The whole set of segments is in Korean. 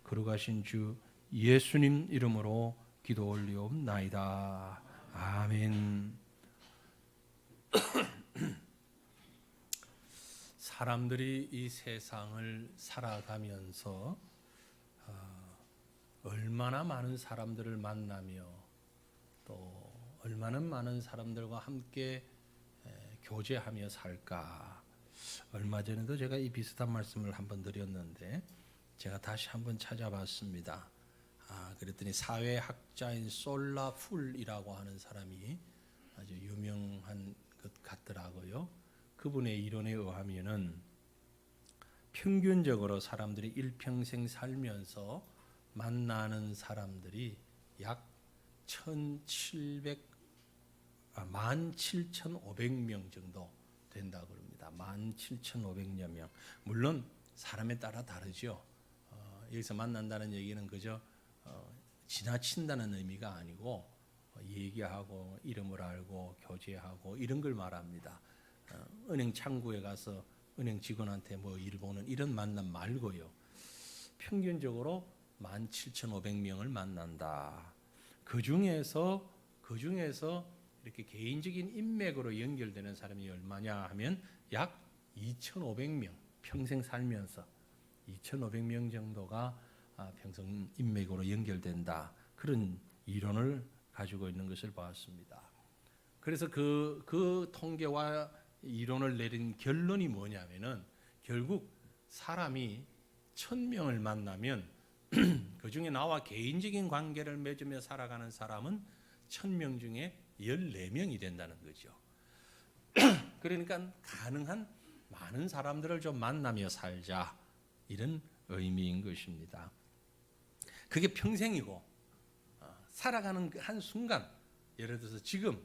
거룩하신 주 예수님 이름으로 기도 올리옵나이다. 아멘. 사람들이 이 세상을 살아가면서 얼마나 많은 사람들을 만나며 또 얼마나 많은 사람들과 함께 교제하며 살까. 얼마 전에도 제가 이 비슷한 말씀을 한번 드렸는데 제가 다시 한번 찾아봤습니다. 그랬더니 사회학자인 솔라 풀이라고 하는 사람이 아주 유명한 것 같더라고요. 그분의 이론에 의하면은 평균적으로 사람들이 일평생 살면서 만나는 사람들이 약 17,500명 정도 된다고 합니다. 17,500여 명. 물론 사람에 따라 다르죠. 여기서 만난다는 얘기는 그저 지나친다는 의미가 아니고 얘기하고 이름을 알고 교제하고 이런 걸 말합니다. 은행 창구에 가서 은행 직원한테 뭐 일 보는 이런 만남 말고요. 평균적으로 17,500명을 만난다. 그 중에서 이렇게 개인적인 인맥으로 연결되는 사람이 얼마냐 하면 약 2,500명, 평생 살면서 2,500명 정도가 평생 인맥으로 연결된다. 그런 이론을 가지고 있는 것을 봤습니다. 그래서 그 통계와 이론을 내린 결론이 뭐냐면은 결국 사람이 1,000명을 만나면 그 중에 나와 개인적인 관계를 맺으며 살아가는 사람은 1,000명 중에 14명이 된다는 거죠. 그러니까 가능한 많은 사람들을 좀 만나며 살자, 이런 의미인 것입니다. 그게 평생이고 살아가는 한 순간, 예를 들어서 지금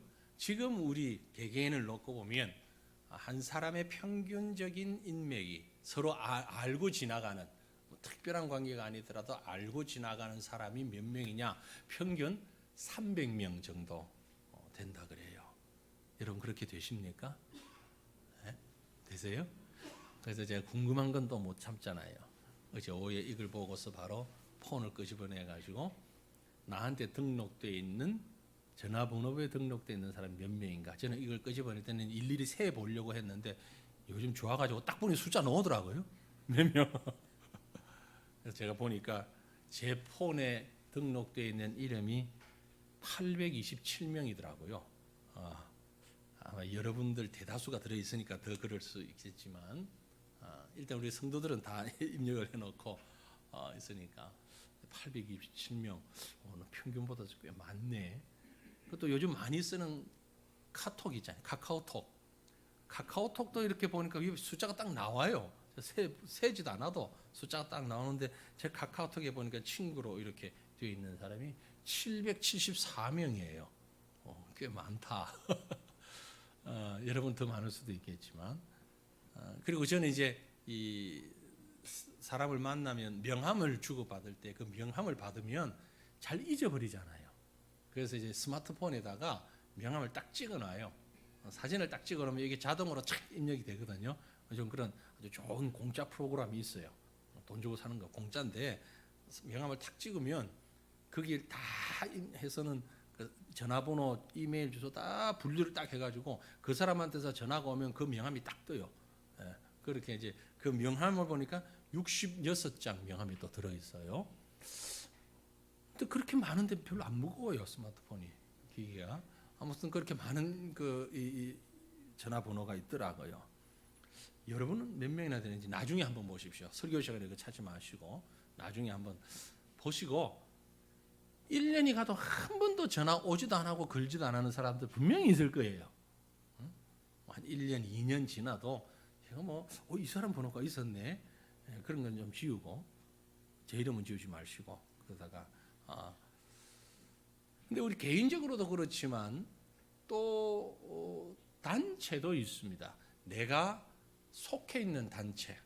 우리 개개인을 놓고 보면 한 사람의 평균적인 인맥이 서로 알고 지나가는, 특별한 관계가 아니더라도 알고 지나가는 사람이 몇 명이냐? 평균 300명 정도 된다 그래요. 여러분 그렇게 되십니까? 네? 되세요? 그래서 제가 궁금한 건 또 못 참잖아요. 어제 오후에 이걸 보고서 바로 폰을 끄집어내 가지고 나한테 등록되어 있는 전화번호부에 등록되어 있는 사람 몇 명인가. 저는 이걸 끄집어낼 때는 일일이 세 보려고 했는데 요즘 좋아가지고 딱 보니 숫자 나오더라고요. 몇 명. 그래서 제가 보니까 제 폰에 등록되어 있는 이름이 827명이더라고요. 아마 여러분들 대다수가 들어있으니까 더 그럴 수 있겠지만 일단 우리 성도들은 다 입력을 해놓고 있으니까 827명, 평균보다 꽤 많네. 또 요즘 많이 쓰는 카톡 있잖아요. 카카오톡도 이렇게 보니까 숫자가 딱 나와요. 세지도 않아도 숫자가 딱 나오는데 제 카카오톡에 보니까 친구로 이렇게 되어 있는 사람이 774명이에요. 꽤 많다. 여러분 더 많을 수도 있겠지만. 그리고 저는 이제 이 사람을 만나면 명함을 주고받을 때 그 명함을 받으면 잘 잊어버리잖아요. 그래서 이제 스마트폰에다가 명함을 딱 찍어놔요. 사진을 딱 찍어놓으면 이게 자동으로 착 입력이 되거든요. 좀 그런 아주 좋은 공짜 프로그램이 있어요. 돈 주고 사는 거 공짜인데 명함을 탁 찍으면 거기에 다 해서는 그 전화번호, 이메일 주소 다 분류를 딱 해가지고 그 사람한테서 전화가 오면 그 명함이 딱 떠요. 그렇게 이제 그 명함을 보니까 66장 명함이 또 들어있어요. 근데 그렇게 많은데 별로 안 무거워요, 스마트폰이, 기기가. 아무튼 그렇게 많은 이 전화번호가 있더라고요. 여러분은 몇 명이나 되는지 나중에 한번 보십시오. 설교 시간에 그거 찾지 마시고 나중에 한번 보시고 1년이 가도 한 번도 전화 오지도 안 하고 걸지도 안 하는 사람들 분명히 있을 거예요. 한 1년, 2년 지나도 제가 이 사람 번호가 있었네. 그런 건 좀 지우고 제 이름은 지우지 마시고 그러다가 근데 우리 개인적으로도 그렇지만 또 단체도 있습니다. 내가 속해 있는 단체,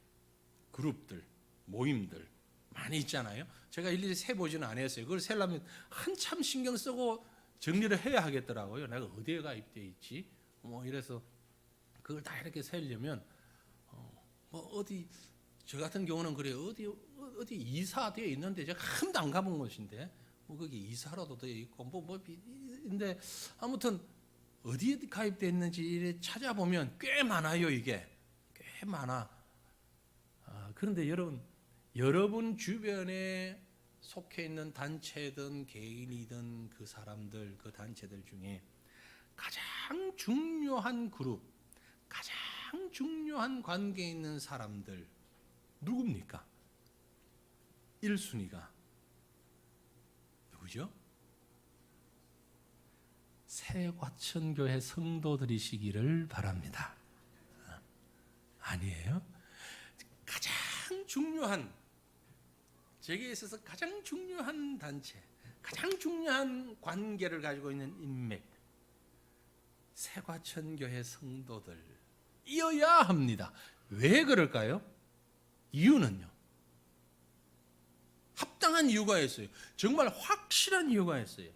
그룹들, 모임들 많이 있잖아요. 제가 일일이 세보지는 않았어요. 그걸 세려면 한참 신경 쓰고 정리를 해야 하겠더라고요. 내가 어디에 가입되어 있지? 이래서 그걸 다 이렇게 세려면 어디 저 같은 경우는 그래요. 어디 이사되어 있는데 제가 한 번도 안 가본 곳인데 뭐 거기 이사라도 되어 있고 근데 아무튼 어디에 가입되어 있는지 찾아보면 꽤 많아요. 이게 꽤 많아. 그런데 여러분 주변에 속해 있는 단체든 개인이든 그 사람들, 그 단체들 중에 가장 중요한 그룹, 가장 중요한 관계에 있는 사람들 누굽니까? 1순위가 누구죠? 새과천교회 성도들이시기를 바랍니다. 아니에요? 가장 중요한, 제게 있어서 가장 중요한 단체, 가장 중요한 관계를 가지고 있는 인맥, 새과천교회 성도들이어야 합니다. 왜 그럴까요? 이유는요, 합당한 이유가 있어요. 정말 확실한 이유가 있어요.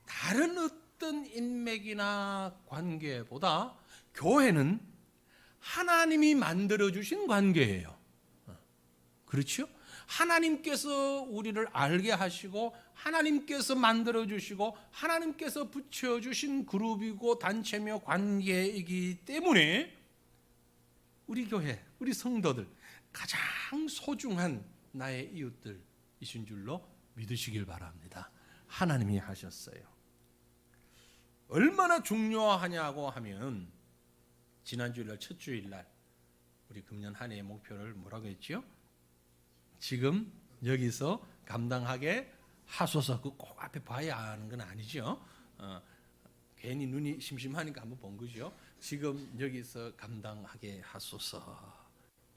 다른 어떤 인맥이나 관계보다 교회는 하나님이 만들어주신 관계예요. 그렇죠? 하나님께서 우리를 알게 하시고 하나님께서 만들어주시고 하나님께서 붙여주신 그룹이고 단체며 관계이기 때문에 우리 교회, 우리 성도들 가장 소중한 나의 이웃들이신 줄로 믿으시길 바랍니다. 하나님이 하셨어요. 얼마나 중요하냐고 하면 지난 주일날 첫 주일날 우리 금년 한 해의 목표를 뭐라고 했죠? 지금 여기서 감당하게 하소서. 그 꼭 앞에 봐야 하는 건 아니죠. 괜히 눈이 심심하니까 한번 본 거죠. 지금 여기서 감당하게 하소서.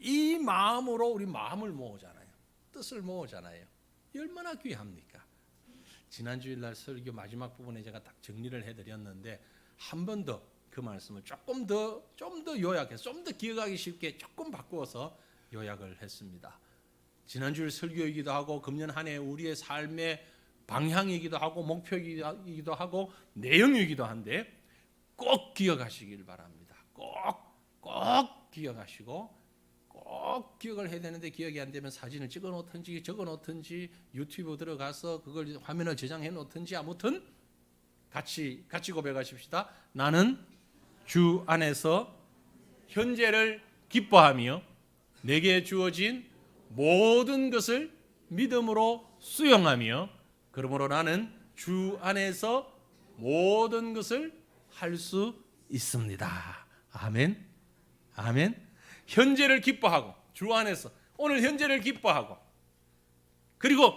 이 마음으로 우리 마음을 모으잖아요. 뜻을 모으잖아요. 얼마나 귀합니까? 지난 주일날 설교 마지막 부분에 제가 딱 정리를 해드렸는데 한 번 더 그 말씀을 좀 더 요약해서 좀 더 기억하기 쉽게 조금 바꾸어서 요약을 했습니다. 지난주일 설교이기도 하고 금년 한 해 우리의 삶의 방향이기도 하고 목표이기도 하고 내용이기도 한데 꼭 기억하시길 바랍니다. 꼭 기억하시고 꼭 기억을 해야 되는데 기억이 안 되면 사진을 찍어 놓든지 적어 놓든지 유튜브 들어가서 그걸 화면을 저장해 놓든지 아무튼 같이 고백하십시다. 나는 주 안에서 현재를 기뻐하며 내게 주어진 모든 것을 믿음으로 수용하며 그러므로 나는 주 안에서 모든 것을 할 수 있습니다. 아멘. 아멘. 현재를 기뻐하고 주 안에서 오늘 현재를 기뻐하고 그리고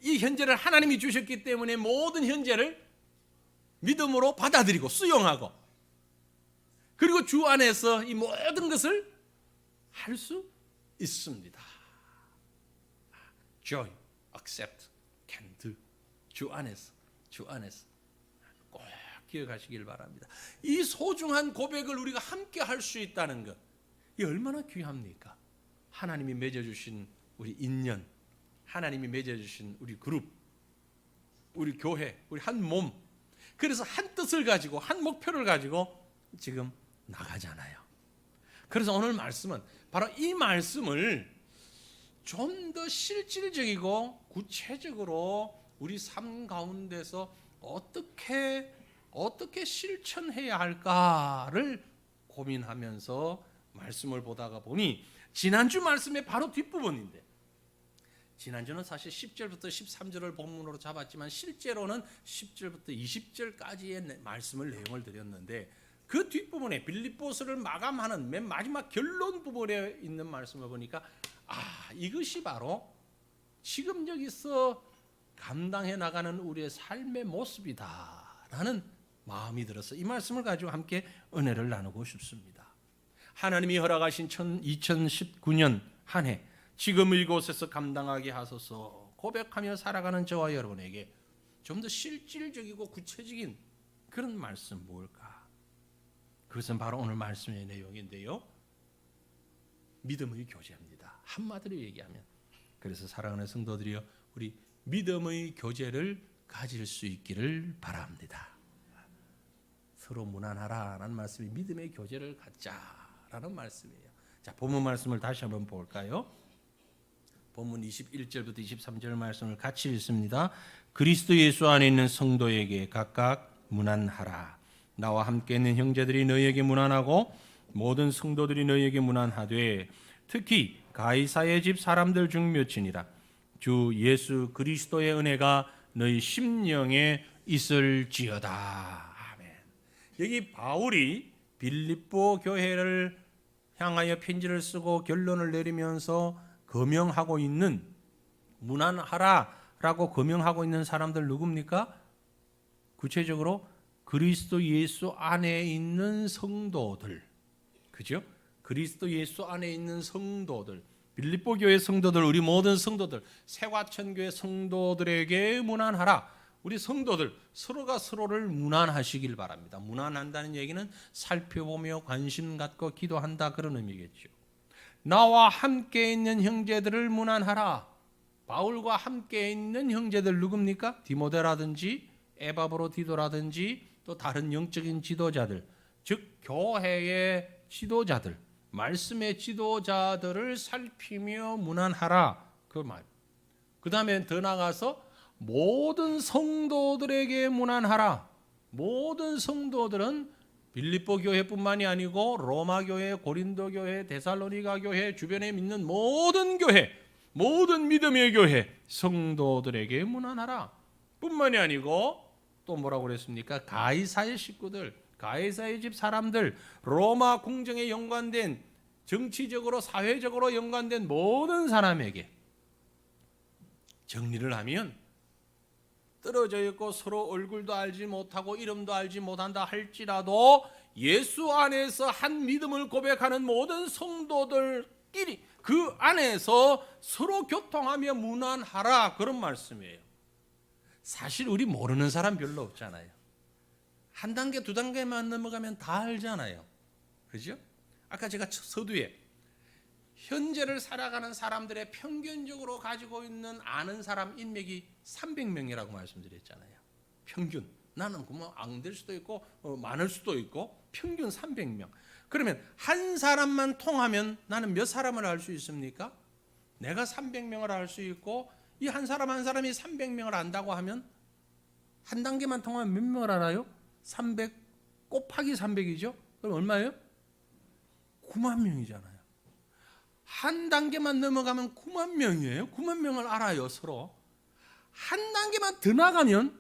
이 현재를 하나님이 주셨기 때문에 모든 현재를 믿음으로 받아들이고 수용하고 그리고 주 안에서 이 모든 것을 할 수 있습니다. Joy, accept, can do. 주 안에서 꼭 기억하시길 바랍니다. 이 소중한 고백을 우리가 함께 할 수 있다는 것, 이 얼마나 귀합니까? 하나님이 맺어주신 우리 인연, 하나님이 맺어주신 우리 그룹, 우리 교회, 우리 한 몸. 그래서 한 뜻을 가지고 한 목표를 가지고 지금 나가잖아요. 그래서 오늘 말씀은 바로 이 말씀을 좀 더 실질적이고 구체적으로 우리 삶 가운데서 어떻게 실천해야 할까를 고민하면서 말씀을 보다가 보니 지난주 말씀의 바로 뒷부분인데 지난주는 사실 10절부터 13절을 본문으로 잡았지만 실제로는 10절부터 20절까지의 말씀을 내용을 드렸는데 그 뒷부분에 빌립보서를 마감하는 맨 마지막 결론 부분에 있는 말씀을 보니까 이것이 바로 지금 여기서 감당해 나가는 우리의 삶의 모습이다라는 마음이 들어서 이 말씀을 가지고 함께 은혜를 나누고 싶습니다. 하나님이 허락하신 2019년 한 해 지금 이곳에서 감당하게 하소서 고백하며 살아가는 저와 여러분에게 좀 더 실질적이고 구체적인 그런 말씀 뭘까? 그것은 바로 오늘 말씀의 내용인데요. 믿음의 교제입니다. 한마디로 얘기하면. 그래서 사랑하는 성도들이여 우리 믿음의 교제를 가질 수 있기를 바랍니다. 서로 무난하라는 말씀이 믿음의 교제를 갖자라는 말씀이에요. 자, 본문 말씀을 다시 한번 볼까요? 본문 21절부터 23절 말씀을 같이 읽습니다. 그리스도 예수 안에 있는 성도에게 각각 문안하라. 나와 함께 있는 형제들이 너희에게 문안하고 모든 성도들이 너희에게 문안하되 특히 가이사의 집 사람들 중 몇이니라. 주 예수 그리스도의 은혜가 너희 심령에 있을지어다. 아멘. 여기 바울이 빌립보 교회를 향하여 편지를 쓰고 결론을 내리면서 거명하고 있는, 문안하라라고 거명하고 있는 사람들 누굽니까? 구체적으로 그리스도 예수 안에 있는 성도들, 그죠? 그리스도 예수 안에 있는 성도들, 빌립보 교회 성도들, 우리 모든 성도들, 새과천교회 성도들에게 문안하라. 우리 성도들 서로가 서로를 문안하시길 바랍니다. 문안한다는 얘기는 살펴보며 관심 갖고 기도한다, 그런 의미겠죠. 나와 함께 있는 형제들을 문안하라. 바울과 함께 있는 형제들 누굽니까? 디모데라든지 에바브로디도라든지 또 다른 영적인 지도자들, 즉 교회의 지도자들, 말씀의 지도자들을 살피며 문안하라, 그 말. 그 다음에 더 나가서 모든 성도들에게 문안하라. 모든 성도들은 빌립보 교회뿐만이 아니고 로마 교회, 고린도 교회, 데살로니가 교회, 주변에 믿는 모든 교회, 모든 믿음의 교회 성도들에게 문안하라. 뿐만이 아니고 또 뭐라고 그랬습니까? 가이사의 식구들, 가이사의 집 사람들, 로마 궁정에 연관된, 정치적으로 사회적으로 연관된 모든 사람에게. 정리를 하면 떨어져 있고 서로 얼굴도 알지 못하고 이름도 알지 못한다 할지라도 예수 안에서 한 믿음을 고백하는 모든 성도들끼리 그 안에서 서로 교통하며 문안하라, 그런 말씀이에요. 사실 우리 모르는 사람 별로 없잖아요. 한 단계 두 단계만 넘어가면 다 알잖아요. 그죠? 아까 제가 서두에 현재를 살아가는 사람들의 평균적으로 가지고 있는 아는 사람 인맥이 300명이라고 말씀드렸잖아요. 평균. 나는 뭐 안 될 수도 있고 많을 수도 있고 평균 300명. 그러면 한 사람만 통하면 나는 몇 사람을 알 수 있습니까? 내가 300명을 알 수 있고 이 한 사람 한 사람이 300명을 안다고 하면 한 단계만 통하면 몇 명을 알아요? 300 곱하기 300이죠. 그럼 얼마예요? 9만 명이잖아요. 한 단계만 넘어가면 9만 명이에요. 9만 명을 알아요, 서로. 한 단계만 더 나가면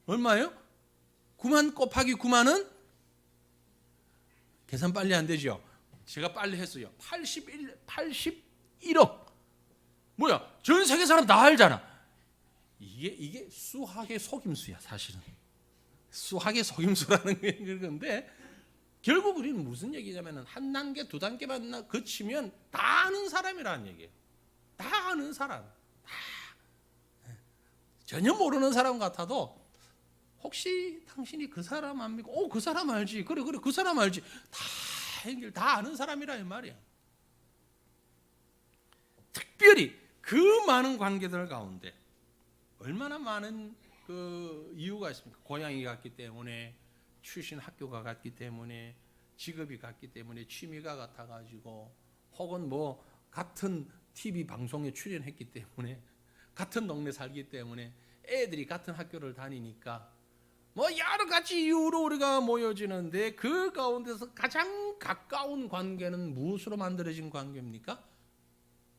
얼마예요? 9만 곱하기 9만은 계산 빨리 안 되죠. 제가 빨리 했어요. 81억. 뭐야? 전 세계 사람 다 알잖아. 이게 수학의 속임수야, 사실은. 수학의 속임수라는 게 그건데 결국 우리는 무슨 얘기냐면 한 단계 두 단계만 거치면 다 아는 사람이라는 얘기예요. 다 아는 사람. 다. 전혀 모르는 사람 같아도 혹시 당신이 그 사람 안 믿고 그 사람 알지, 그래 그 사람 알지, 다 아는 사람이라 이 말이야. 특별히 그 많은 관계들 가운데 얼마나 많은 그 이유가 있습니까? 고향이 같기 때문에, 출신 학교가 같기 때문에, 직업이 같기 때문에, 취미가 같아가지고, 혹은 뭐 같은 TV 방송에 출연했기 때문에, 같은 동네 살기 때문에, 애들이 같은 학교를 다니니까 뭐 여러 가지 이유로 우리가 모여지는데 그 가운데서 가장 가까운 관계는 무엇으로 만들어진 관계입니까?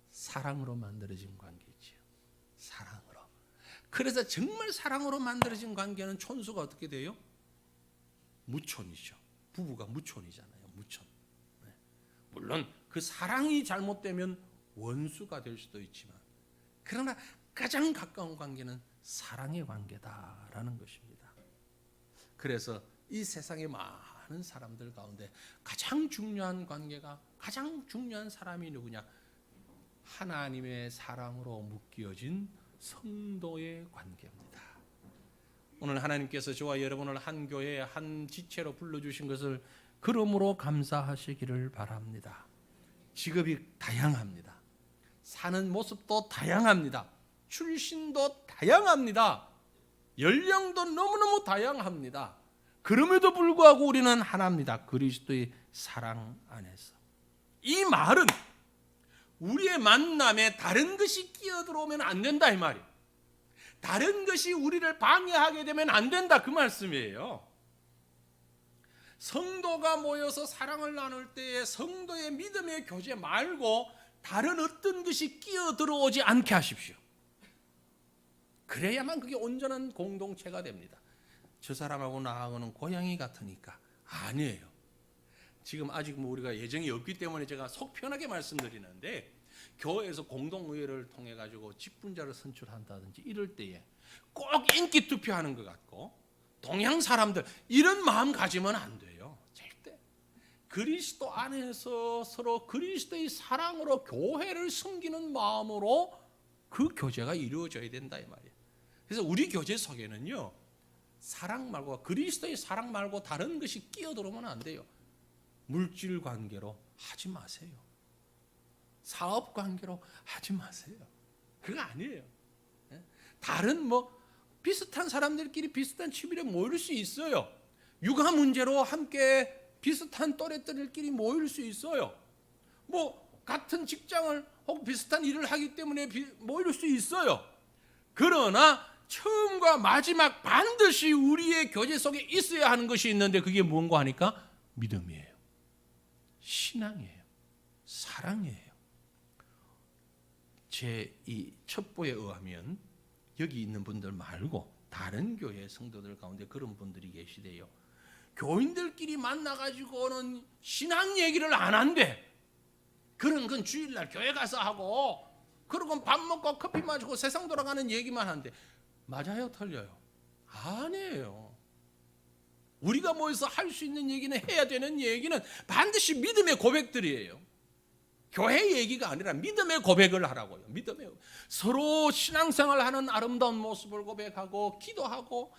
사랑으로 만들어진 관계지요. 사랑으로. 그래서 정말 사랑으로 만들어진 관계는 촌수가 어떻게 돼요? 무촌이죠. 부부가 무촌이잖아요. 무촌. 네. 물론 그 사랑이 잘못되면 원수가 될 수도 있지만, 그러나 가장 가까운 관계는 사랑의 관계다라는 것입니다. 그래서 이 세상의 많은 사람들 가운데 가장 중요한 관계가, 가장 중요한 사람이 누구냐? 하나님의 사랑으로 묶여진 성도의 관계입니다. 오늘 하나님께서 저와 여러분을 한 교회 한 지체로 불러주신 것을 그러므로 감사하시기를 바랍니다. 직업이 다양합니다. 사는 모습도 다양합니다. 출신도 다양합니다. 연령도 너무너무 다양합니다. 그럼에도 불구하고 우리는 하나입니다. 그리스도의 사랑 안에서. 이 말은 우리의 만남에 다른 것이 끼어들어오면 안 된다 이 말이에요. 다른 것이 우리를 방해하게 되면 안 된다 그 말씀이에요. 성도가 모여서 사랑을 나눌 때에 성도의 믿음의 교제 말고 다른 어떤 것이 끼어들어오지 않게 하십시오. 그래야만 그게 온전한 공동체가 됩니다. 저 사람하고 나하고는 고양이 같으니까 아니에요. 지금 아직 우리가 예정이 없기 때문에 제가 속 편하게 말씀드리는데, 교회에서 공동의회를 통해 가지고 직분자를 선출한다든지 이럴 때에 꼭 인기 투표하는 것 같고 동양 사람들 이런 마음 가지면 안 돼요. 절대. 그리스도 안에서 서로 그리스도의 사랑으로 교회를 섬기는 마음으로 그 교제가 이루어져야 된다 이 말이에요. 그래서 우리 교제 속에는요, 사랑 말고 그리스도의 사랑 말고 다른 것이 끼어들어오면 안 돼요. 물질 관계로 하지 마세요. 사업 관계로 하지 마세요. 그거 아니에요. 다른 비슷한 사람들끼리 비슷한 취미로 모일 수 있어요. 육아 문제로 함께 비슷한 또래들끼리 모일 수 있어요. 같은 직장을 혹은 비슷한 일을 하기 때문에 모일 수 있어요. 그러나 처음과 마지막 반드시 우리의 교제 속에 있어야 하는 것이 있는데, 그게 뭔가 하니까 믿음이에요. 신앙이에요. 사랑이에요. 제 이 첩보에 의하면 여기 있는 분들 말고 다른 교회 성도들 가운데 그런 분들이 계시대요. 교인들끼리 만나가지고는 신앙 얘기를 안 한대. 그런 건 주일날 교회 가서 하고, 그러고 밥 먹고 커피 마시고 세상 돌아가는 얘기만 한대. 맞아요? 틀려요? 아니에요. 우리가 모여서 할 수 있는 얘기는, 해야 되는 얘기는 반드시 믿음의 고백들이에요. 교회 얘기가 아니라 믿음의 고백을 하라고요. 믿음의, 서로 신앙생활하는 아름다운 모습을 고백하고 기도하고,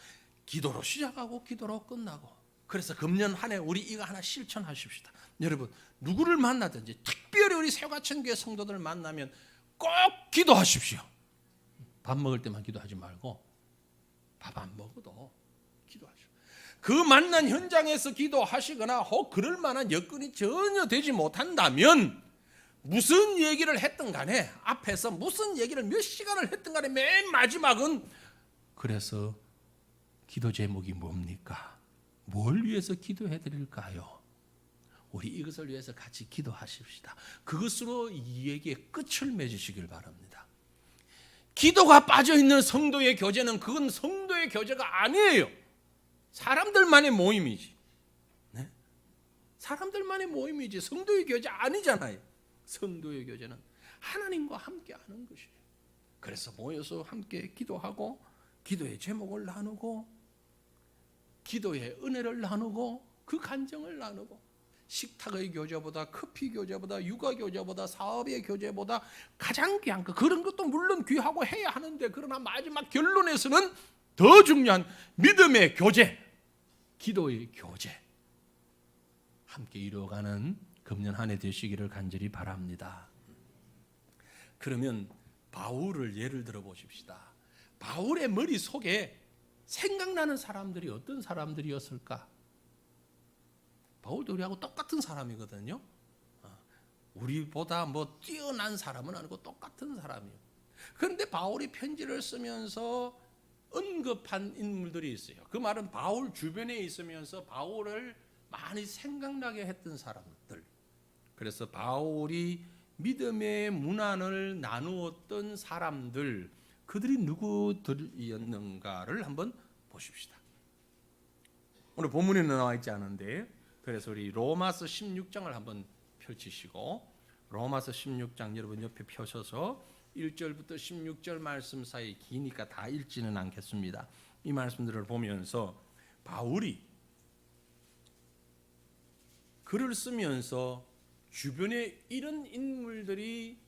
기도로 시작하고 기도로 끝나고. 그래서 금년 한 해 우리 이거 하나 실천하십시다. 여러분, 누구를 만나든지 특별히 우리 새우가천교회 성도들 만나면 꼭 기도하십시오. 밥 먹을 때만 기도하지 말고 밥 안 먹어도 기도하십시오. 그 만난 현장에서 기도하시거나 혹 그럴 만한 여건이 전혀 되지 못한다면, 무슨 얘기를 했든 간에, 앞에서 무슨 얘기를 몇 시간을 했든 간에 맨 마지막은, 그래서 기도 제목이 뭡니까? 뭘 위해서 기도해 드릴까요? 우리 이것을 위해서 같이 기도하십시다. 그것으로 이 얘기의 끝을 맺으시길 바랍니다. 기도가 빠져있는 성도의 교제는 그건 성도의 교제가 아니에요. 사람들만의 모임이지. 네? 사람들만의 모임이지 성도의 교제 아니잖아요. 성도의 교제는 하나님과 함께 하는 것이에요. 그래서 모여서 함께 기도하고, 기도의 제목을 나누고, 기도의 은혜를 나누고, 그 간정을 나누고, 식탁의 교제보다, 커피 교제보다, 육아 교제보다, 사업의 교제보다 가장 귀한 거, 그런 것도 물론 귀하고 해야 하는데, 그러나 마지막 결론에서는 더 중요한 믿음의 교제, 기도의 교제, 함께 이루어가는 금년 한 해 되시기를 간절히 바랍니다. 그러면 바울을 예를 들어 보십시다. 바울의 머릿속에 생각나는 사람들이 어떤 사람들이었을까? 바울도 우리하고 똑같은 사람이거든요. 우리보다 뛰어난 사람은 아니고 똑같은 사람이에요. 그런데 바울이 편지를 쓰면서 언급한 인물들이 있어요. 그 말은 바울 주변에 있으면서 바울을 많이 생각나게 했던 사람들. 그래서 바울이 믿음의 문안을 나누었던 사람들, 그들이 누구들이었는가를 한번 보십시다. 오늘 본문에 나와 있지 않은데, 그래서 우리 로마서 16장을 한번 펼치시고, 로마서 16장 여러분 옆에 펴셔서 1절부터 16절 말씀 사이 기니까 다 읽지는 않겠습니다. 이 말씀들을 보면서 바울이 글을 쓰면서 주변에 이런 인물들이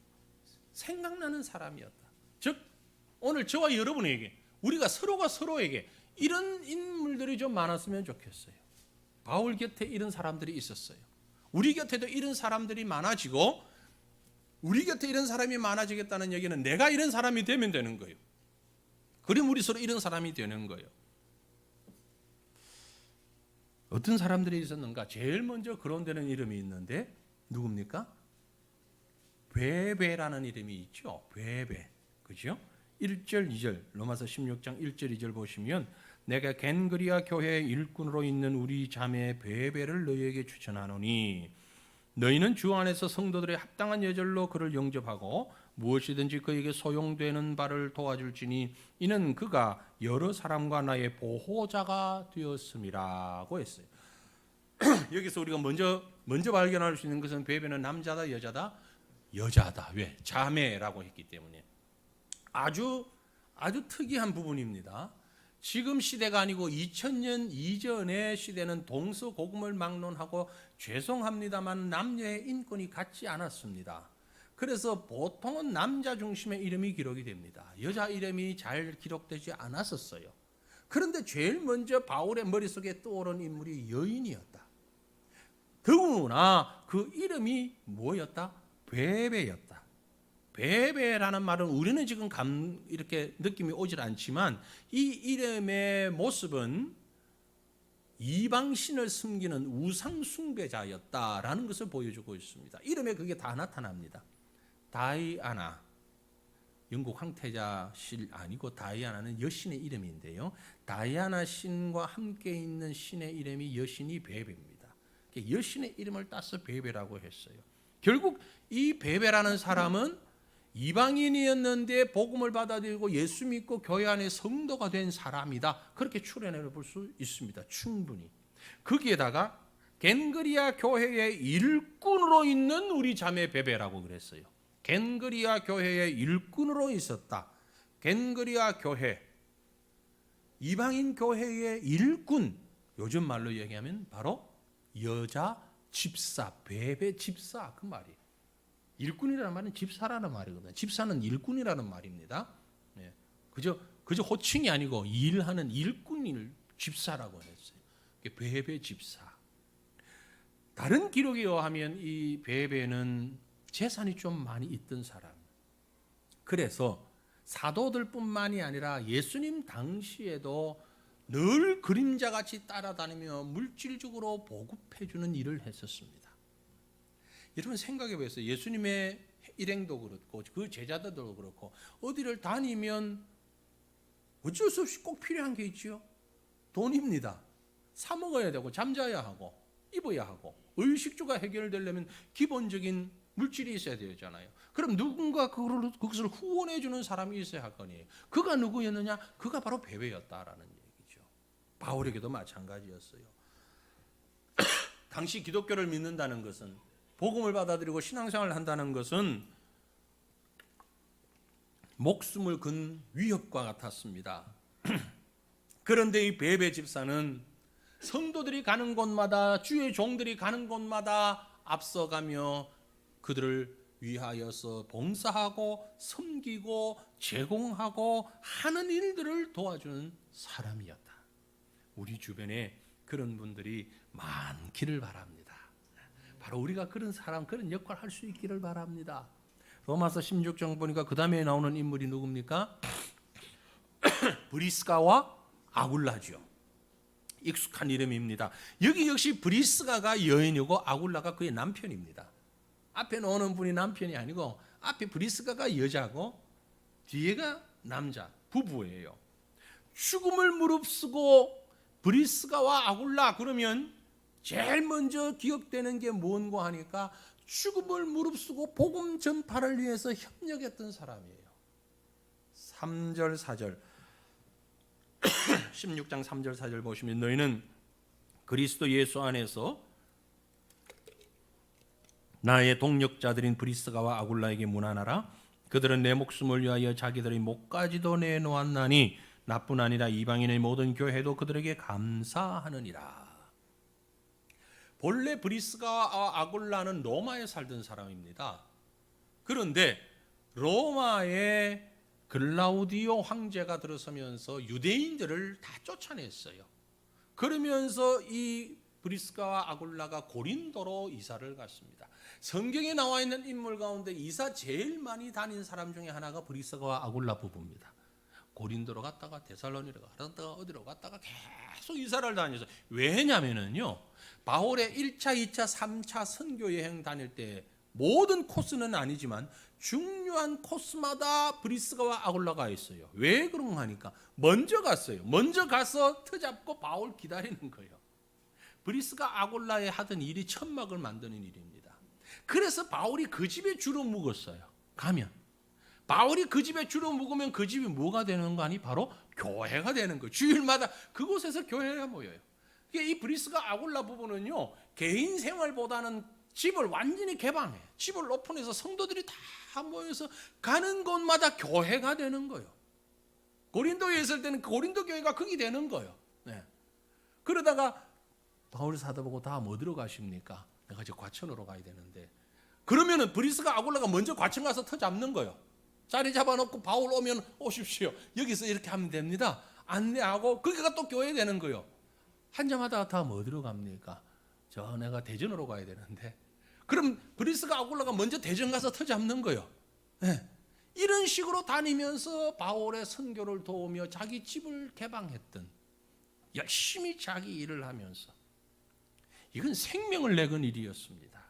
생각나는 사람이었다. 즉 오늘 저와 여러분에게, 우리가 서로가 서로에게 이런 인물들이 좀 많았으면 좋겠어요. 바울 곁에 이런 사람들이 있었어요. 우리 곁에도 이런 사람들이 많아지고, 우리 곁에 이런 사람이 많아지겠다는 얘기는 내가 이런 사람이 되면 되는 거예요. 그럼 우리 서로 이런 사람이 되는 거예요. 어떤 사람들이 있었는가? 제일 먼저 거론되는 이름이 있는데 누굽니까? 베베라는 이름이 있죠. 베베. 그죠? 1절, 2절. 로마서 16장 1절, 2절 보시면 내가 겐그리아 교회의 일꾼으로 있는 우리 자매 베베를 너희에게 추천하노니 너희는 주 안에서 성도들의 합당한 예절로 그를 영접하고 무엇이든지 그에게 소용되는 바를 도와줄지니 이는 그가 여러 사람과 나의 보호자가 되었음이라고 했어요. 여기서 우리가 먼저 발견할 수 있는 것은 베베는 남자다 여자다? 여자다. 왜? 자매라고 했기 때문에. 아주 특이한 부분입니다. 지금 시대가 아니고 2000년 이전의 시대는 동서고금을 막론하고 죄송합니다만 남녀의 인권이 같지 않았습니다. 그래서 보통은 남자 중심의 이름이 기록이 됩니다. 여자 이름이 잘 기록되지 않았었어요. 그런데 제일 먼저 바울의 머릿속에 떠오른 인물이 여인이었다. 더구나 그 이름이 뭐였다? 베베였다. 베베라는 말은 우리는 지금 이렇게 느낌이 오질 않지만 이 이름의 모습은 이방신을 숨기는 우상 숭배자였다라는 것을 보여주고 있습니다. 이름에 그게 다 나타납니다. 다이아나, 영국 황태자 실 아니고 다이아나는 여신의 이름인데요. 다이아나 신과 함께 있는 신의 이름이 여신이 베베입니다. 여신의 이름을 따서 베베라고 했어요. 결국 이 베베라는 사람은 이방인이었는데 복음을 받아들이고 예수 믿고 교회 안에 성도가 된 사람이다. 그렇게 추론해 볼 수 있습니다. 충분히. 거기에다가 겐그리아 교회의 일꾼으로 있는 우리 자매 베베라고 그랬어요. 겐그리아 교회의 일꾼으로 있었다. 겐그리아 교회, 이방인 교회의 일꾼, 요즘 말로 얘기하면 바로 여자 집사, 베베 집사 그 말이에요. 일꾼이라는 말은 집사라는 말이거든요. 집사는 일꾼이라는 말입니다. 예. 그저 호칭이 아니고 일하는 일꾼을 집사라고 했어요. 베베 집사. 다른 기록에 의하면 이 베베는 재산이 좀 많이 있던 사람. 그래서 사도들뿐만이 아니라 예수님 당시에도 늘 그림자같이 따라다니며 물질적으로 보급해주는 일을 했었습니다. 여러분 생각해 보세요. 예수님의 일행도 그렇고 그 제자들도 그렇고 어디를 다니면 어쩔 수 없이 꼭 필요한 게 있죠. 돈입니다. 사 먹어야 되고 잠자야 하고 입어야 하고 의식주가 해결되려면 기본적인 물질이 있어야 되잖아요. 그럼 누군가 그것을 후원해 주는 사람이 있어야 할 거니에요. 그가 누구였느냐? 그가 바로 베베였다라는 얘기죠. 바울에게도 마찬가지였어요. 당시 기독교를 믿는다는 것은, 복음을 받아들이고 신앙생활을 한다는 것은 목숨을 건 위협과 같았습니다. 그런데 이 베베 집사는 성도들이 가는 곳마다, 주의 종들이 가는 곳마다 앞서가며 그들을 위하여서 봉사하고 섬기고 제공하고 하는 일들을 도와주는 사람이었다. 우리 주변에 그런 분들이 많기를 바랍니다. 바로 우리가 그런 사람, 그런 역할을 할 수 있기를 바랍니다. 로마서 16장 보니까 그 다음에 나오는 인물이 누굽니까? 브리스가와 아굴라죠. 익숙한 이름입니다. 여기 역시 브리스가가 여인이고 아굴라가 그의 남편입니다. 앞에 나오는 분이 남편이 아니고 앞에 브리스가가 여자고 뒤에가 남자, 부부예요. 죽음을 무릅쓰고 브리스가와 아굴라, 그러면 제일 먼저 기억되는 게 뭔고 하니까 죽음을 무릅쓰고 복음 전파를 위해서 협력했던 사람이에요. 3절 4절 16장 3절 4절 보시면 너희는 그리스도 예수 안에서 나의 동력자들인 브리스가와 아굴라에게 문안하라. 그들은 내 목숨을 위하여 자기들의 목까지도 내놓았나니 나뿐 아니라 이방인의 모든 교회도 그들에게 감사하느니라. 본래 브리스가와 아굴라는 로마에 살던 사람입니다. 그런데 로마의 글라우디오 황제가 들어서면서 유대인들을 다 쫓아냈어요. 그러면서 이 브리스가와 아굴라가 고린도로 이사를 갔습니다. 성경에 나와 있는 인물 가운데 이사 제일 많이 다닌 사람 중에 하나가 브리스가와 아굴라 부부입니다. 고린도로 갔다가 데살로니로 갔다가 어디로 갔다가 계속 이사를 다녔어요. 왜냐면은요, 바울의 1차, 2차, 3차 선교 여행 다닐 때 모든 코스는 아니지만 중요한 코스마다 브리스가와 아굴라가 있어요. 왜 그런가 하니까 먼저 갔어요. 먼저 가서 터잡고 바울 기다리는 거예요. 브리스가 아굴라에 하던 일이 천막을 만드는 일입니다. 그래서 바울이 그 집에 주로 묵었어요. 가면 바울이 그 집에 주로 묵으면 그 집이 뭐가 되는 거 아니? 바로 교회가 되는 거예요. 주일마다 그곳에서 교회가 모여요. 이 브리스가 아굴라 부부는요, 개인 생활보다는 집을 완전히 개방해. 집을 오픈해서 성도들이 다 모여서 가는 곳마다 교회가 되는 거예요. 고린도에 있을 때는 고린도 교회가 거기 되는 거예요. 네. 그러다가 바울 사도 보고 다음 어디로 가십니까? 내가 이제 과천으로 가야 되는데. 그러면은 브리스가 아굴라가 먼저 과천 가서 터 잡는 거예요. 자리 잡아놓고 바울 오면 오십시오. 여기서 이렇게 하면 됩니다. 안내하고 거기가 또 교회 되는 거예요. 한잠하다가 다음 어디로 갑니까? 저 내가 대전으로 가야 되는데. 그럼 브리스가 아굴라가 먼저 대전 가서 터 잡는 거예요. 네. 이런 식으로 다니면서 바울의 선교를 도우며 자기 집을 개방했던, 열심히 자기 일을 하면서, 이건 생명을 내건 일이었습니다.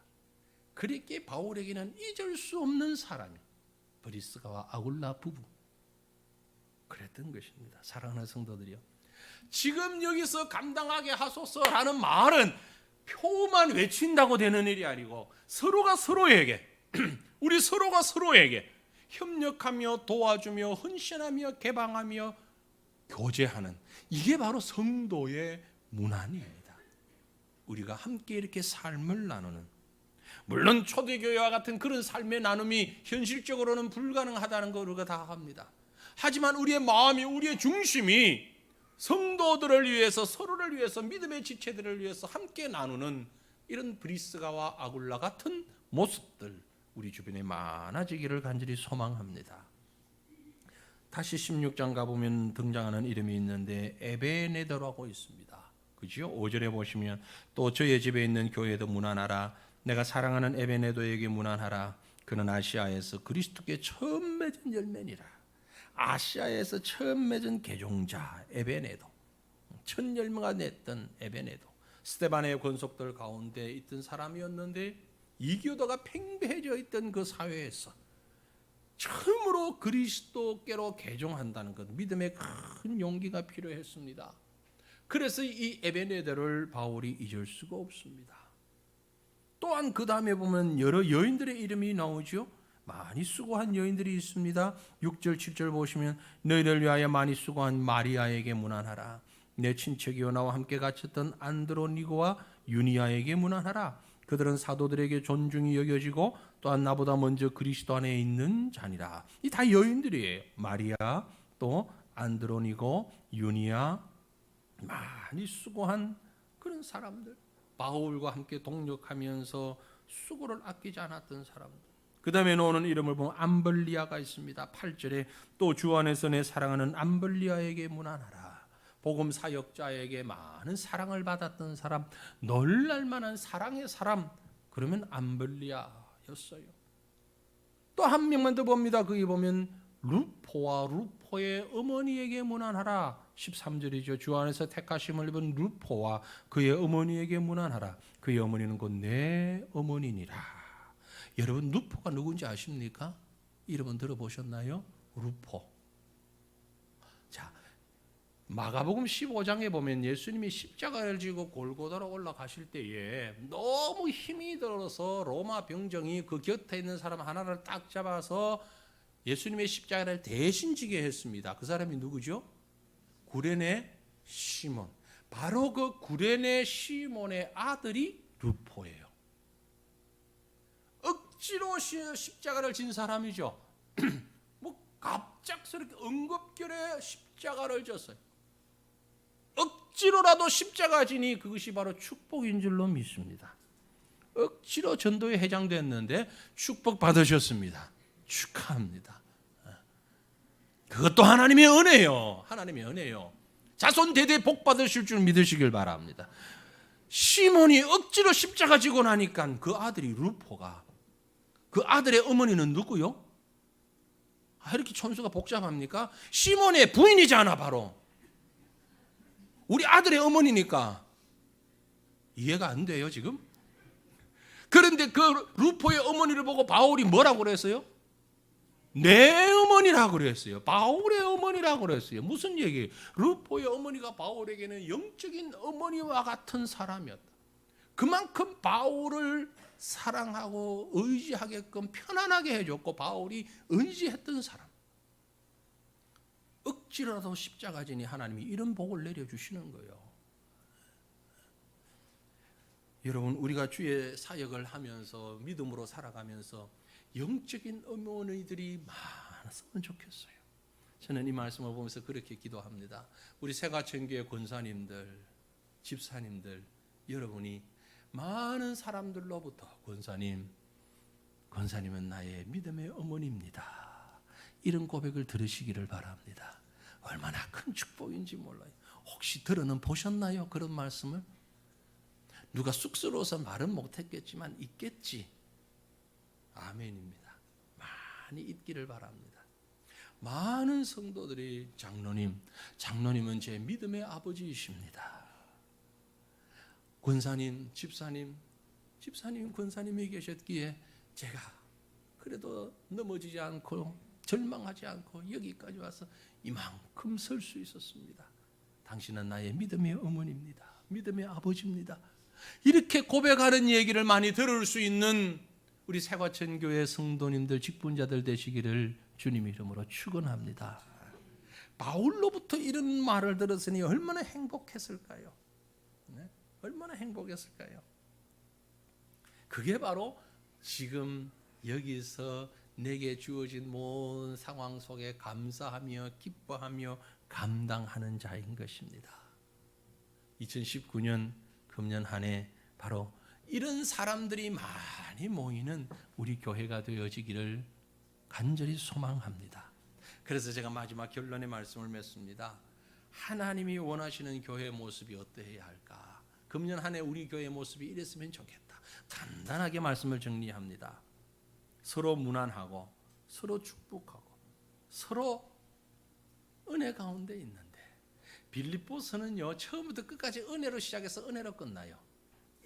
그랬기에 바울에게는 잊을 수 없는 사람이 브리스가와 아굴라 부부, 그랬던 것입니다. 사랑하는 성도들이요, 지금 여기서 감당하게 하소서라는 말은 표만 외친다고 되는 일이 아니고 서로가 서로에게 우리 서로가 서로에게 협력하며 도와주며 헌신하며 개방하며 교제하는, 이게 바로 성도의 문안입니다. 우리가 함께 이렇게 삶을 나누는, 물론 초대교회와 같은 그런 삶의 나눔이 현실적으로는 불가능하다는 걸 우리가 다 합니다. 하지만 우리의 마음이, 우리의 중심이 성도들을 위해서, 서로를 위해서, 믿음의 지체들을 위해서 함께 나누는 이런 브리스가와 아굴라 같은 모습들, 우리 주변에 많아지기를 간절히 소망합니다. 다시 16장 가보면 등장하는 이름이 있는데 에베네더라고 있습니다. 그죠? 5절에 보시면 또 저의 집에 있는 교회도 문안하라. 내가 사랑하는 에베네도에게 문안하라. 그는 아시아에서 그리스도께 처음 맺은 열매니라. 아시아에서 처음 맺은 개종자 에베네도, 첫 열매가 냈던 에베네도, 스데반의 권속들 가운데 있던 사람이었는데 이교도가 팽배해져 있던 그 사회에서 처음으로 그리스도께로 개종한다는 것, 믿음의 큰 용기가 필요했습니다. 그래서 이 에베네도를 바울이 잊을 수가 없습니다. 또한 그 다음에 보면 여러 여인들의 이름이 나오죠. 많이 수고한 여인들이 있습니다. 6절 7절 보시면 너희를 위하여 많이 수고한 마리아에게 문안하라. 내 친척이요 나와 함께 갇혔던 안드로니고와 유니아에게 문안하라. 그들은 사도들에게 존중이 여겨지고 또한 나보다 먼저 그리스도 안에 있는 자니라. 이 다 여인들이에요. 마리아, 또 안드로니고, 유니아, 많이 수고한 그런 사람들, 바울과 함께 동력하면서 수고를 아끼지 않았던 사람들. 그 다음에 나오는 이름을 보면 암블리아가 있습니다. 8절에 또 주 안에서 내 사랑하는 암블리아에게 문안하라. 복음 사역자에게 많은 사랑을 받았던 사람, 놀랄 만한 사랑의 사람, 그러면 암블리아였어요. 또 한 명만 더 봅니다. 거기 보면 루포와 루포의 어머니에게 문안하라. 13절이죠. 주 안에서 택하심을 입은 루포와 그의 어머니에게 문안하라. 그의 어머니는 곧 내 어머니니라. 여러분, 루포가 누군지 아십니까? 이름은 들어보셨나요? 루포. 자, 마가복음 15장에 보면 예수님이 십자가를 지고 골고다로 올라가실 때에 너무 힘이 들어서 로마 병정이 그 곁에 있는 사람 하나를 딱 잡아서 예수님의 십자가를 대신 지게 했습니다. 그 사람이 누구죠? 구레네 시몬. 바로 그 구레네 시몬의 아들이 루포예요. 억지로 십자가를 진 사람이죠. 뭐 갑작스럽게 응급결에 십자가를 졌어요. 억지로라도 십자가 지니 그것이 바로 축복인 줄로 믿습니다. 억지로 전도에 해장됐는데 축복 받으셨습니다. 축하합니다. 그것도 하나님의 은혜요. 하나님의 은혜요. 자손 대대 복 받으실 줄 믿으시길 바랍니다. 시몬이 억지로 십자가 지고 나니까 그 아들이 루포가, 그 아들의 어머니는 누구요? 이렇게 천수가 복잡합니까? 시몬의 부인이잖아. 바로 우리 아들의 어머니니까 이해가 안 돼요 지금? 그런데 그 루포의 어머니를 보고 바울이 뭐라고 그랬어요? 내 어머니라고 그랬어요. 바울의 어머니라고 그랬어요. 무슨 얘기예요? 루포의 어머니가 바울에게는 영적인 어머니와 같은 사람이었다. 그만큼 바울을 사랑하고 의지하게끔 편안하게 해줬고 바울이 의지했던 사람. 억지로라도 십자가 지니 하나님이 이런 복을 내려주시는 거예요. 여러분, 우리가 주의 사역을 하면서 믿음으로 살아가면서 영적인 어머니들이 많았으면 좋겠어요. 저는 이 말씀을 보면서 그렇게 기도합니다. 우리 새가천교회 권사님들, 집사님들, 여러분이 많은 사람들로부터 권사님은 나의 믿음의 어머니입니다, 이런 고백을 들으시기를 바랍니다. 얼마나 큰 축복인지 몰라요. 혹시 들어는 보셨나요? 그런 말씀을? 누가 쑥스러워서 말은 못했겠지만 있겠지. 아멘입니다. 많이 있기를 바랍니다. 많은 성도들이 장로님은 제 믿음의 아버지이십니다. 권사님, 집사님, 권사님이 계셨기에 제가 그래도 넘어지지 않고 절망하지 않고 여기까지 와서 이만큼 설 수 있었습니다. 당신은 나의 믿음의 어머니입니다. 믿음의 아버지입니다. 이렇게 고백하는 얘기를 많이 들을 수 있는 우리 새과천교회 성도님들, 직분자들 되시기를 주님 이름으로 축원합니다. 바울로부터 이런 말을 들었으니 얼마나 행복했을까요? 네? 얼마나 행복했을까요? 그게 바로 지금 여기서 내게 주어진 모든 상황 속에 감사하며 기뻐하며 감당하는 자인 것입니다. 2019년 금년 한 해 바로 이런 사람들이 많이 모이는 우리 교회가 되어지기를 간절히 소망합니다. 그래서 제가 마지막 결론의 말씀을 맺습니다. 하나님이 원하시는 교회의 모습이 어떠해야 할까? 금년 한 해 우리 교회의 모습이 이랬으면 좋겠다. 간단하게 말씀을 정리합니다. 서로 무난하고 서로 축복하고 서로 은혜 가운데 있는데, 빌립보서는요 처음부터 끝까지 은혜로 시작해서 은혜로 끝나요.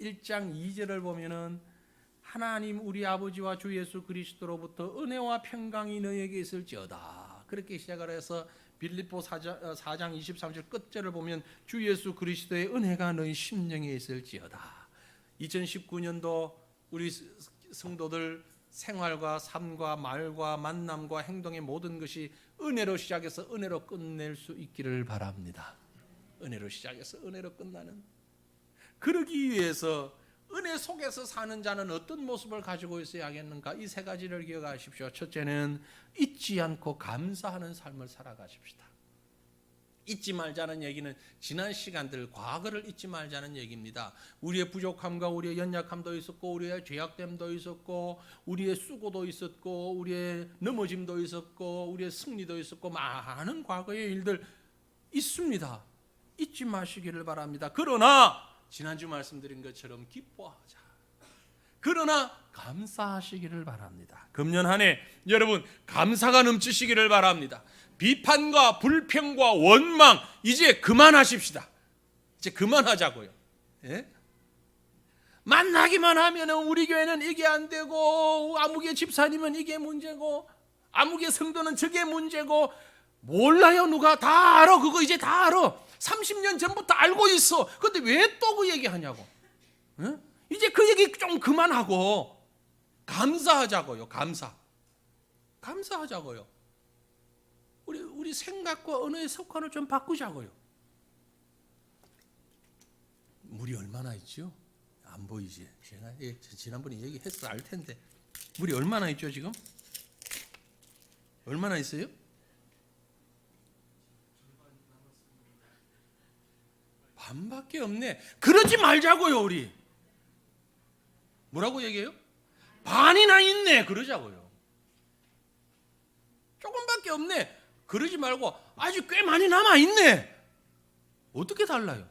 1장 2절을 보면은 하나님 우리 아버지와 주 예수 그리스도로부터 은혜와 평강이 너에게 있을지어다, 그렇게 시작을 해서 빌립보 4장 23절 끝절을 보면 주 예수 그리스도의 은혜가 너희 심령에 있을지어다. 2019년도 우리 성도들 생활과 삶과 말과 만남과 행동의 모든 것이 은혜로 시작해서 은혜로 끝낼 수 있기를 바랍니다. 은혜로 시작해서 은혜로 끝나는, 그러기 위해서 은혜 속에서 사는 자는 어떤 모습을 가지고 있어야 하겠는가? 이 세 가지를 기억하십시오. 첫째는 잊지 않고 감사하는 삶을 살아가십시다. 잊지 말자는 얘기는 지난 시간들, 과거를 잊지 말자는 얘기입니다. 우리의 부족함과 우리의 연약함도 있었고, 우리의 죄악됨도 있었고, 우리의 수고도 있었고, 우리의 넘어짐도 있었고, 우리의 승리도 있었고, 많은 과거의 일들 있습니다. 잊지 마시기를 바랍니다. 그러나 지난주 말씀드린 것처럼 기뻐하자. 그러나 감사하시기를 바랍니다. 금년 한 해 여러분 감사가 넘치시기를 바랍니다. 비판과 불평과 원망 이제 그만하십시다. 이제 그만하자고요. 예? 만나기만 하면 우리 교회는 이게 안 되고, 아무개 집사님은 이게 문제고, 아무개 성도는 저게 문제고, 몰라요. 누가 다 알아. 그거 이제 다 알아. 30년 전부터 알고 있어. 근데 왜 또 그 얘기 하냐고. 예? 이제 그 얘기 좀 그만하고 감사하자고요. 감사하자고요. 우리 생각과 언어의 습관을 좀 바꾸자고요. 물이 얼마나 있죠? 안 보이지? 제가 지난번에 얘기했어 알 텐데 물이 얼마나 있죠 지금? 얼마나 있어요? 반밖에 없네. 그러지 말자고요. 우리 뭐라고 얘기해요? 반이나 있네. 그러자고요. 조금밖에 없네. 그러지 말고 아직 꽤 많이 남아있네. 어떻게 달라요?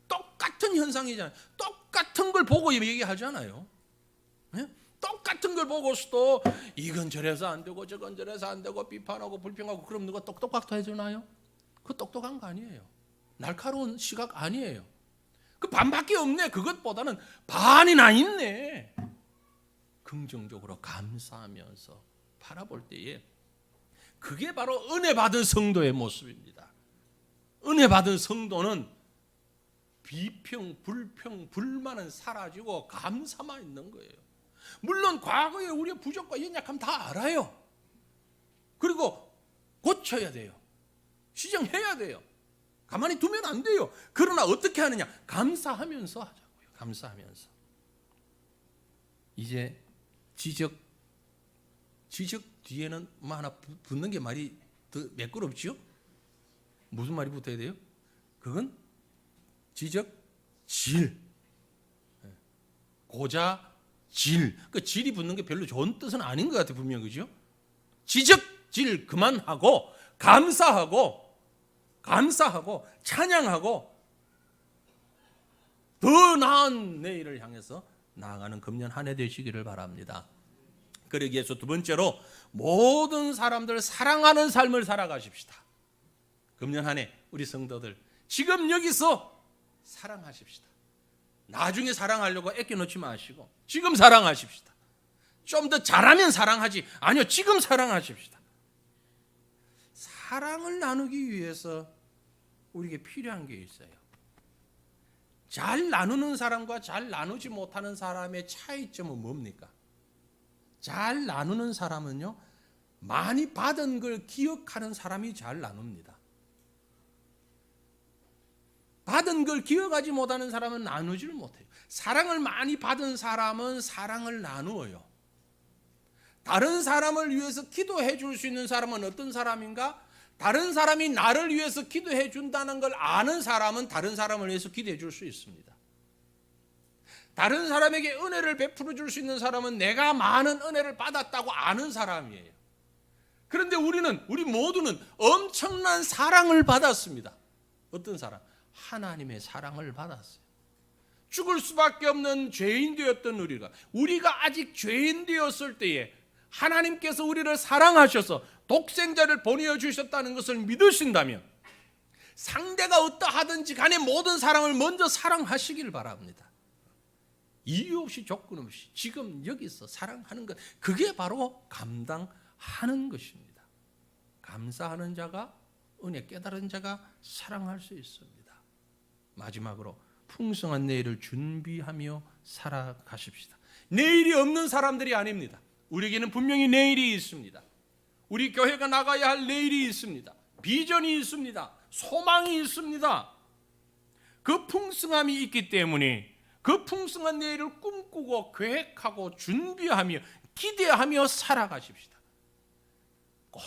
똑같은 현상이잖아요. 똑같은 걸 보고 얘기하잖아요. 네? 똑같은 걸 보고서도 이건 저래서 안 되고 저건 저래서 안 되고 비판하고 불평하고, 그럼 누가 똑똑하게 해주나요? 그거 똑똑한 거 아니에요. 날카로운 시각 아니에요. 그 반밖에 없네. 그것보다는 반이나 있네. 긍정적으로 감사하면서 바라볼 때에 그게 바로 은혜 받은 성도의 모습입니다. 은혜 받은 성도는 비평, 불평, 불만은 사라지고 감사만 있는 거예요. 물론 과거에 우리의 부족과 연약함 다 알아요. 그리고 고쳐야 돼요. 시정해야 돼요. 가만히 두면 안 돼요. 그러나 어떻게 하느냐? 감사하면서 하자고요. 감사하면서. 이제 지적 뒤에는 뭐 하나 붙는 게 말이 더 매끄럽지요? 무슨 말이 붙어야 돼요? 그건 지적질, 고자질. 그 질이 붙는 게 별로 좋은 뜻은 아닌 것 같아요. 분명 그죠? 지적질 그만하고 감사하고 찬양하고 더 나은 내일을 향해서 나아가는 금년 한 해 되시기를 바랍니다. 그러기 위해서 두 번째로 모든 사람들 사랑하는 삶을 살아가십시다. 금년 한 해 우리 성도들 지금 여기서 사랑하십시다. 나중에 사랑하려고 아껴놓지 마시고 지금 사랑하십시다. 좀 더 잘하면 사랑하지 아니요, 지금 사랑하십시다. 사랑을 나누기 위해서 우리에게 필요한 게 있어요. 잘 나누는 사람과 잘 나누지 못하는 사람의 차이점은 뭡니까? 잘 나누는 사람은요, 많이 받은 걸 기억하는 사람이 잘 나눕니다. 받은 걸 기억하지 못하는 사람은 나누지를 못해요. 사랑을 많이 받은 사람은 사랑을 나누어요. 다른 사람을 위해서 기도해 줄 수 있는 사람은 어떤 사람인가? 다른 사람이 나를 위해서 기도해 준다는 걸 아는 사람은 다른 사람을 위해서 기도해 줄 수 있습니다. 다른 사람에게 은혜를 베풀어 줄 수 있는 사람은 내가 많은 은혜를 받았다고 아는 사람이에요. 그런데 우리 모두는 엄청난 사랑을 받았습니다. 어떤 사랑? 하나님의 사랑을 받았어요. 죽을 수밖에 없는 죄인 되었던 우리가 아직 죄인 되었을 때에 하나님께서 우리를 사랑하셔서 독생자를 보내주셨다는 것을 믿으신다면 상대가 어떠하든지 간에 모든 사람을 먼저 사랑하시길 바랍니다. 이유 없이 조건 없이 지금 여기서 사랑하는 것, 그게 바로 감당하는 것입니다. 감사하는 자가, 은혜 깨달은 자가 사랑할 수 있습니다. 마지막으로 풍성한 내일을 준비하며 살아가십시다. 내일이 없는 사람들이 아닙니다. 우리에게는 분명히 내일이 있습니다. 우리 교회가 나가야 할 내일이 있습니다. 비전이 있습니다. 소망이 있습니다. 그 풍성함이 있기 때문에 그 풍성한 내일을 꿈꾸고 계획하고 준비하며 기대하며 살아가십시다. 꼭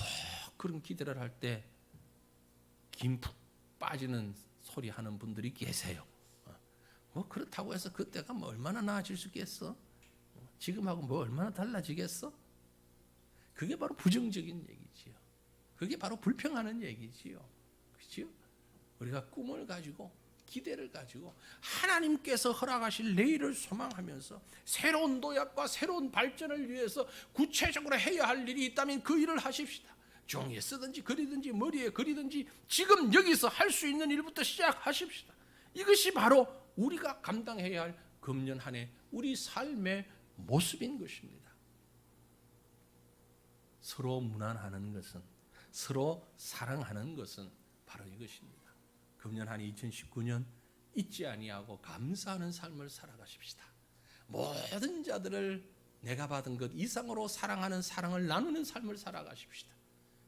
그런 기대를 할 때 김푹 빠지는 소리 하는 분들이 계세요. 뭐 그렇다고 해서 그때가 뭐 얼마나 나아질 수 있겠어? 지금하고 뭐 얼마나 달라지겠어? 그게 바로 부정적인 얘기지요. 그게 바로 불평하는 얘기지요. 그렇죠? 우리가 꿈을 가지고 기대를 가지고 하나님께서 허락하실 내일을 소망하면서 새로운 도약과 새로운 발전을 위해서 구체적으로 해야 할 일이 있다면 그 일을 하십시다. 종이에 쓰든지 그리든지 머리에 그리든지 지금 여기서 할 수 있는 일부터 시작하십시다. 이것이 바로 우리가 감당해야 할 금년 한 해 우리 삶의 모습인 것입니다. 서로 무난하는 것은, 서로 사랑하는 것은 바로 이것입니다. 금년 한 2019년 잊지 아니하고 감사하는 삶을 살아가십시다. 모든 자들을 내가 받은 것 이상으로 사랑하는, 사랑을 나누는 삶을 살아가십시다.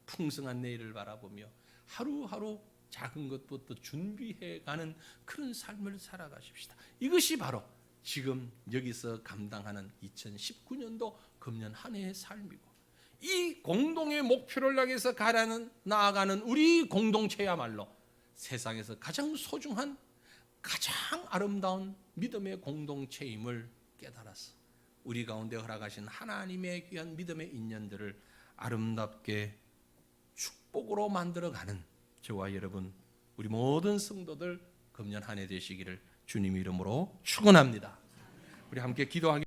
풍성한 내일을 바라보며 하루하루 작은 것부터 준비해가는 그런 삶을 살아가십시다. 이것이 바로 지금 여기서 감당하는 2019년도 금년 한 해의 삶이고, 이 공동의 목표를 향해서 나아가는 우리 공동체야말로 세상에서 가장 소중한, 가장 아름다운 믿음의 공동체임을 깨달아서 우리 가운데 허락하신 하나님의 귀한 믿음의 인연들을 아름답게 축복으로 만들어가는 저와 여러분, 우리 모든 성도들 금년 한 해 되시기를 주님 이름으로 축원합니다. 우리 함께 기도하겠습니다.